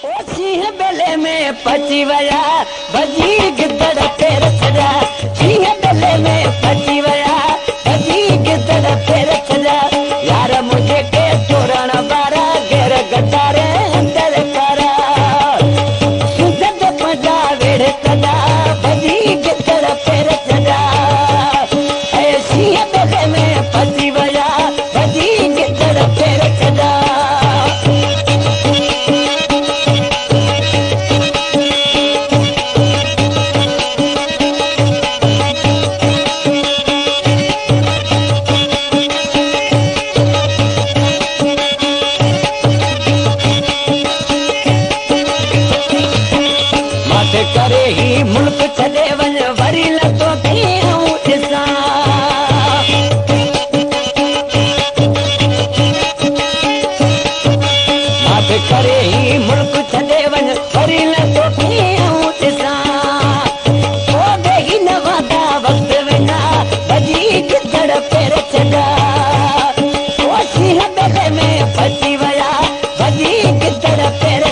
सिंह बेले में पची वया भजी गिदड़ फेर छड़ा सिंह बेले में पची वया भजी गिदड़ फेर छड़ा यार मुझे के तोरण बारा घेर गटारे अंदर करा सुजद पजा वेड़ कदा भजी गिदड़ फेर छड़ा ए सिंह बेले में पची वया भजी गिदड़ फेर छड़ा करे ही मुल्क छॾे वञ वरी लथो कीअं ॾिसां माथे करे ही मुल्क छॾे वञ वरी लथो कीअं ॾिसां ओॾे ही न वादा वक़्त विना भॼी गिदड़ पेर छॾा ओ सिंह बेले में फसी विया भॼी गिदड़ पेर